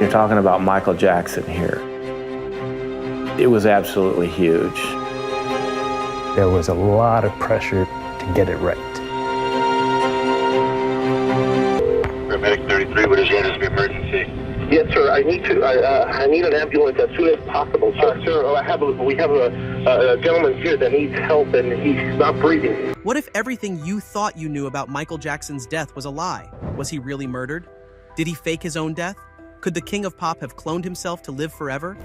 You're talking about Michael Jackson here. It was absolutely huge. There was a lot of pressure to get it right. Paramedic 33, what is the emergency? Yes, sir. I need an ambulance as soon as possible, sir. We have a gentleman here that needs help, and he's not breathing. What if everything you thought you knew about Michael Jackson's death was a lie? Was he really murdered? Did he fake his own death? Could the king of pop have cloned himself to live forever?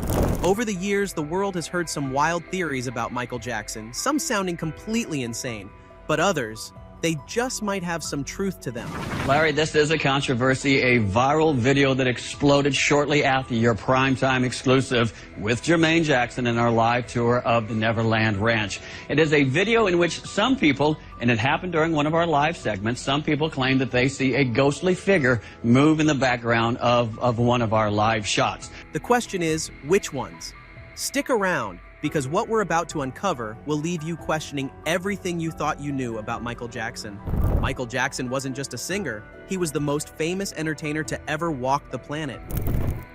Over the years, the world has heard some wild theories about Michael Jackson, some sounding completely insane, but others, they just might have some truth to them. Larry, this is a controversy, a viral video that exploded shortly after your primetime exclusive with Jermaine Jackson in our live tour of the Neverland Ranch. It is a video in which some people, and it happened during one of our live segments, some people claim that they see a ghostly figure move in the background of one of our live shots. The question is, which ones? Stick around, because what we're about to uncover will leave you questioning everything you thought you knew about Michael Jackson. Michael Jackson wasn't just a singer, he was the most famous entertainer to ever walk the planet.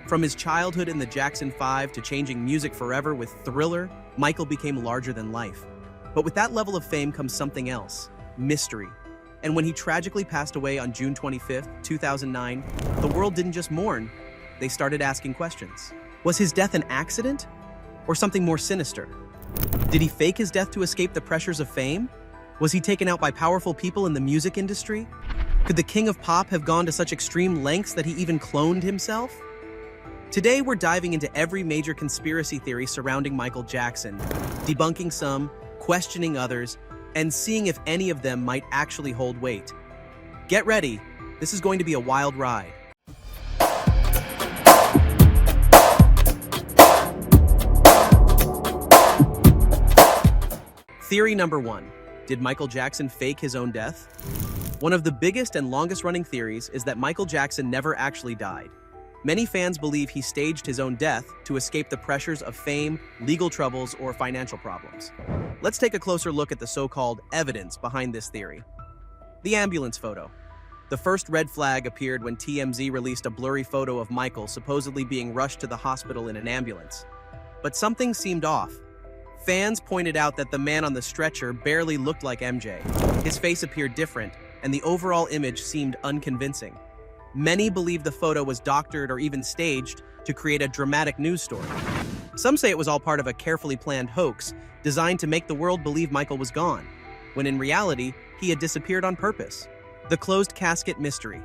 From his childhood in the Jackson 5 to changing music forever with Thriller, Michael became larger than life. But with that level of fame comes something else, mystery. And when he tragically passed away on June 25th, 2009, the world didn't just mourn, they started asking questions. Was his death an accident? Or something more sinister? Did he fake his death to escape the pressures of fame? Was he taken out by powerful people in the music industry? Could the king of pop have gone to such extreme lengths that he even cloned himself? Today, we're diving into every major conspiracy theory surrounding Michael Jackson, debunking some, questioning others, and seeing if any of them might actually hold weight. Get ready, this is going to be a wild ride. Theory number 1. Did Michael Jackson fake his own death? One of the biggest and longest-running theories is that Michael Jackson never actually died. Many fans believe he staged his own death to escape the pressures of fame, legal troubles, or financial problems. Let's take a closer look at the so-called evidence behind this theory. The ambulance photo. The first red flag appeared when TMZ released a blurry photo of Michael supposedly being rushed to the hospital in an ambulance. But something seemed off. Fans pointed out that the man on the stretcher barely looked like MJ. His face appeared different, and the overall image seemed unconvincing. Many believe the photo was doctored or even staged to create a dramatic news story. Some say it was all part of a carefully planned hoax designed to make the world believe Michael was gone, when in reality, he had disappeared on purpose. The closed casket mystery.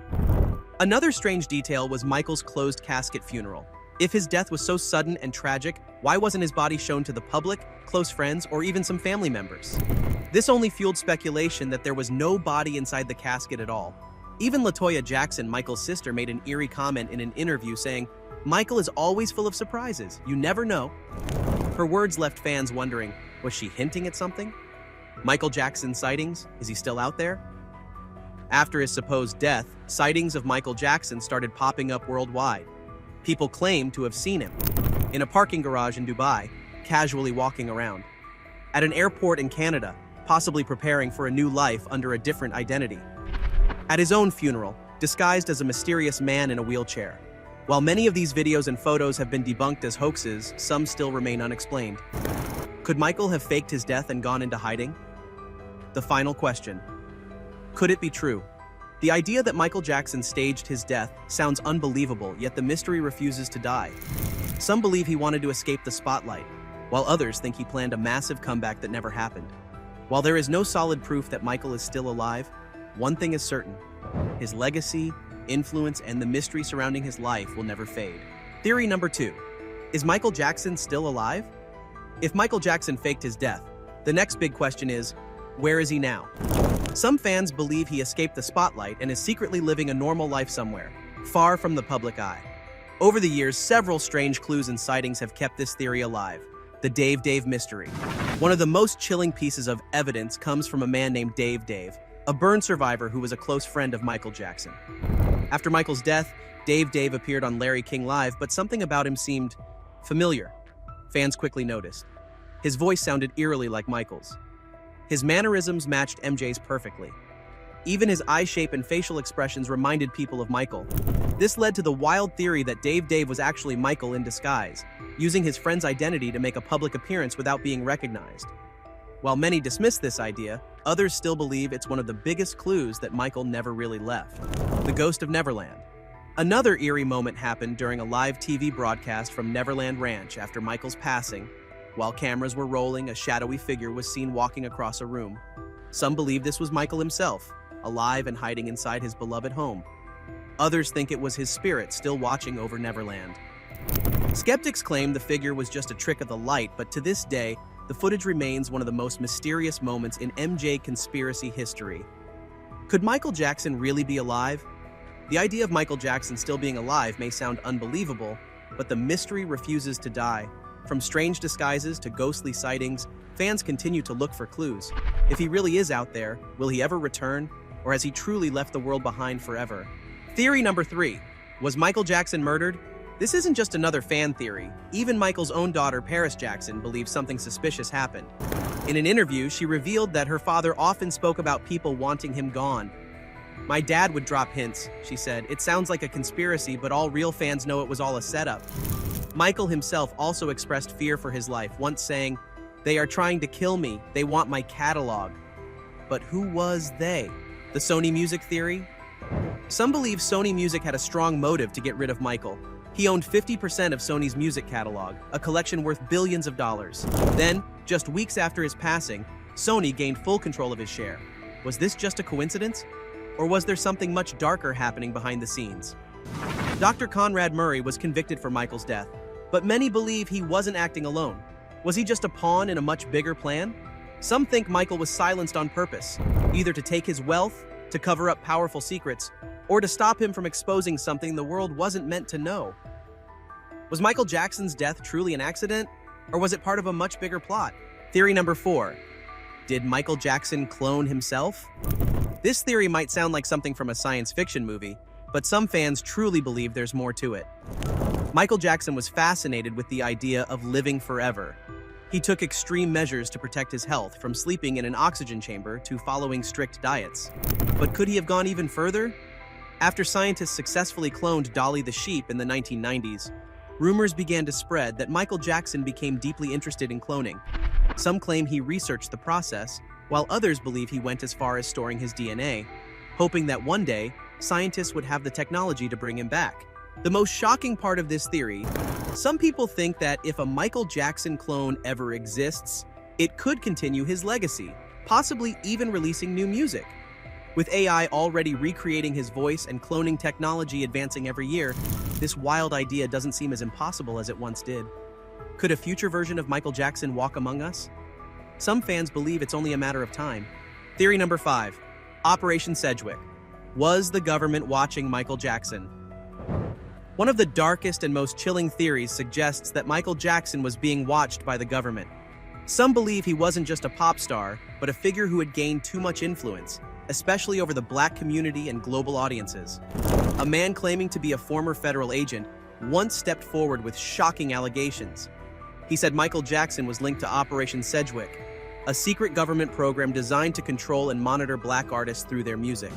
Another strange detail was Michael's closed casket funeral. If his death was so sudden and tragic, why wasn't his body shown to the public, close friends, or even some family members? This only fueled speculation that there was no body inside the casket at all. Even LaToya Jackson, Michael's sister, made an eerie comment in an interview saying, "Michael is always full of surprises, you never know." Her words left fans wondering, was she hinting at something? Michael Jackson's sightings, is he still out there? After his supposed death, sightings of Michael Jackson started popping up worldwide. People claimed to have seen him in a parking garage in Dubai, casually walking around, at an airport in Canada, possibly preparing for a new life under a different identity, at his own funeral, disguised as a mysterious man in a wheelchair. While many of these videos and photos have been debunked as hoaxes, some still remain unexplained. Could Michael have faked his death and gone into hiding? The final question. Could it be true? The idea that Michael Jackson staged his death sounds unbelievable, yet the mystery refuses to die. Some believe he wanted to escape the spotlight, while others think he planned a massive comeback that never happened. While there is no solid proof that Michael is still alive, one thing is certain: his legacy, influence, and the mystery surrounding his life will never fade. Theory number 2. Is Michael Jackson still alive? If Michael Jackson faked his death, the next big question is, where is he now? Some fans believe he escaped the spotlight and is secretly living a normal life somewhere, far from the public eye. Over the years, several strange clues and sightings have kept this theory alive. The Dave mystery. One of the most chilling pieces of evidence comes from a man named Dave, a burn survivor who was a close friend of Michael Jackson. After Michael's death, Dave appeared on Larry King Live, but something about him seemed familiar. Fans quickly noticed. His voice sounded eerily like Michael's. His mannerisms matched MJ's perfectly. Even his eye shape and facial expressions reminded people of Michael. This led to the wild theory that Dave was actually Michael in disguise, using his friend's identity to make a public appearance without being recognized. While many dismiss this idea, others still believe it's one of the biggest clues that Michael never really left. The Ghost of Neverland. Another eerie moment happened during a live TV broadcast from Neverland Ranch after Michael's passing. While cameras were rolling, a shadowy figure was seen walking across a room. Some believe this was Michael himself, alive and hiding inside his beloved home. Others think it was his spirit still watching over Neverland. Skeptics claim the figure was just a trick of the light, but to this day, the footage remains one of the most mysterious moments in MJ conspiracy history. Could Michael Jackson really be alive? The idea of Michael Jackson still being alive may sound unbelievable, but the mystery refuses to die. From strange disguises to ghostly sightings, fans continue to look for clues. If he really is out there, will he ever return? Or has he truly left the world behind forever? Theory number 3. Was Michael Jackson murdered? This isn't just another fan theory. Even Michael's own daughter, Paris Jackson, believes something suspicious happened. In an interview, she revealed that her father often spoke about people wanting him gone. "My dad would drop hints," she said. "It sounds like a conspiracy, but all real fans know it was all a setup." Michael himself also expressed fear for his life, once saying, "They are trying to kill me. They want my catalog." But who was they? The Sony Music theory? Some believe Sony Music had a strong motive to get rid of Michael. He owned 50% of Sony's music catalog, a collection worth billions of dollars. Then, just weeks after his passing, Sony gained full control of his share. Was this just a coincidence? Or was there something much darker happening behind the scenes? Dr. Conrad Murray was convicted for Michael's death, but many believe he wasn't acting alone. Was he just a pawn in a much bigger plan? Some think Michael was silenced on purpose, either to take his wealth, to cover up powerful secrets, or to stop him from exposing something the world wasn't meant to know. Was Michael Jackson's death truly an accident, or was it part of a much bigger plot? Theory number 4. Did Michael Jackson clone himself? This theory might sound like something from a science fiction movie, but some fans truly believe there's more to it. Michael Jackson was fascinated with the idea of living forever. He took extreme measures to protect his health, from sleeping in an oxygen chamber to following strict diets. But could he have gone even further? After scientists successfully cloned Dolly the sheep in the 1990s, rumors began to spread that Michael Jackson became deeply interested in cloning. Some claim he researched the process, while others believe he went as far as storing his DNA, hoping that one day, scientists would have the technology to bring him back. The most shocking part of this theory, some people think that if a Michael Jackson clone ever exists, it could continue his legacy, possibly even releasing new music. With AI already recreating his voice and cloning technology advancing every year, this wild idea doesn't seem as impossible as it once did. Could a future version of Michael Jackson walk among us? Some fans believe it's only a matter of time. Theory number 5. Operation Sedgwick. Was the government watching Michael Jackson? One of the darkest and most chilling theories suggests that Michael Jackson was being watched by the government. Some believe he wasn't just a pop star, but a figure who had gained too much influence, especially over the black community and global audiences. A man claiming to be a former federal agent once stepped forward with shocking allegations. He said Michael Jackson was linked to Operation Sedgwick, a secret government program designed to control and monitor black artists through their music.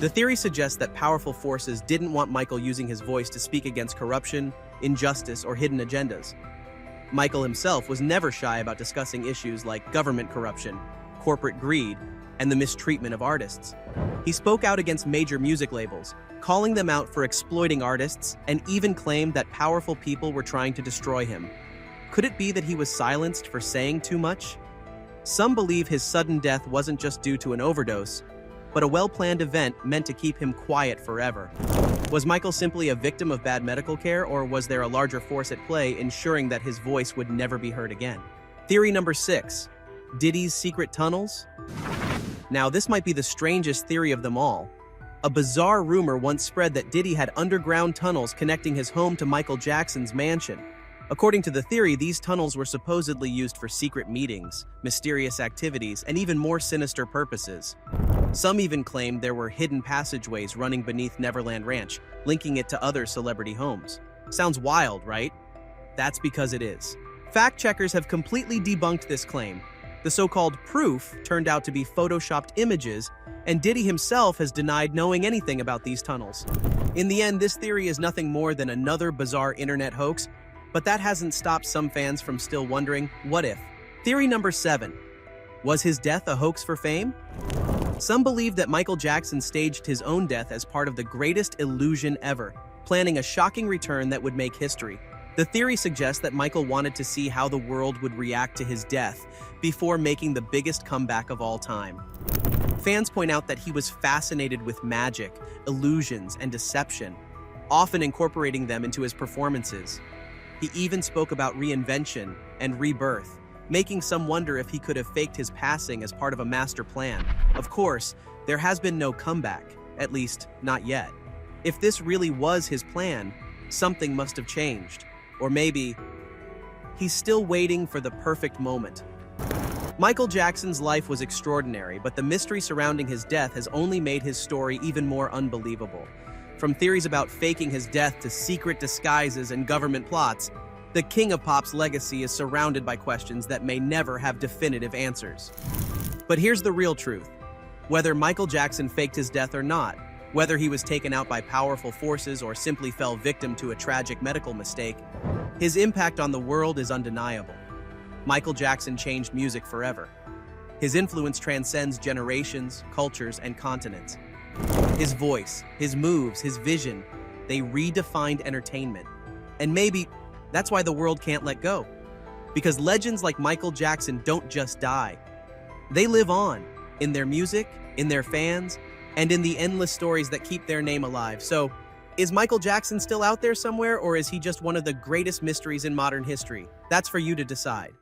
The theory suggests that powerful forces didn't want Michael using his voice to speak against corruption, injustice, or hidden agendas. Michael himself was never shy about discussing issues like government corruption, corporate greed, and the mistreatment of artists. He spoke out against major music labels, calling them out for exploiting artists, and even claimed that powerful people were trying to destroy him. Could it be that he was silenced for saying too much? Some believe his sudden death wasn't just due to an overdose, but a well-planned event meant to keep him quiet forever. Was Michael simply a victim of bad medical care, or was there a larger force at play ensuring that his voice would never be heard again? Theory number 6. Diddy's secret tunnels? Now, this might be the strangest theory of them all. A bizarre rumor once spread that Diddy had underground tunnels connecting his home to Michael Jackson's mansion. According to the theory, these tunnels were supposedly used for secret meetings, mysterious activities, and even more sinister purposes. Some even claimed there were hidden passageways running beneath Neverland Ranch, linking it to other celebrity homes. Sounds wild, right? That's because it is. Fact checkers have completely debunked this claim. The so-called proof turned out to be photoshopped images, and Diddy himself has denied knowing anything about these tunnels. In the end, this theory is nothing more than another bizarre internet hoax, but that hasn't stopped some fans from still wondering, what if? Theory number 7. Was his death a hoax for fame? Some believe that Michael Jackson staged his own death as part of the greatest illusion ever, planning a shocking return that would make history. The theory suggests that Michael wanted to see how the world would react to his death before making the biggest comeback of all time. Fans point out that he was fascinated with magic, illusions, and deception, often incorporating them into his performances. He even spoke about reinvention and rebirth, making some wonder if he could have faked his passing as part of a master plan. Of course, there has been no comeback, at least not yet. If this really was his plan, something must have changed. Or maybe he's still waiting for the perfect moment. Michael Jackson's life was extraordinary, but the mystery surrounding his death has only made his story even more unbelievable. From theories about faking his death to secret disguises and government plots, the King of Pop's legacy is surrounded by questions that may never have definitive answers. But here's the real truth. Whether Michael Jackson faked his death or not, whether he was taken out by powerful forces or simply fell victim to a tragic medical mistake, his impact on the world is undeniable. Michael Jackson changed music forever. His influence transcends generations, cultures, and continents. His voice, his moves, his vision, they redefined entertainment. And maybe that's why the world can't let go. Because legends like Michael Jackson don't just die. They live on, in their music, in their fans, and in the endless stories that keep their name alive. So, is Michael Jackson still out there somewhere, or is he just one of the greatest mysteries in modern history? That's for you to decide.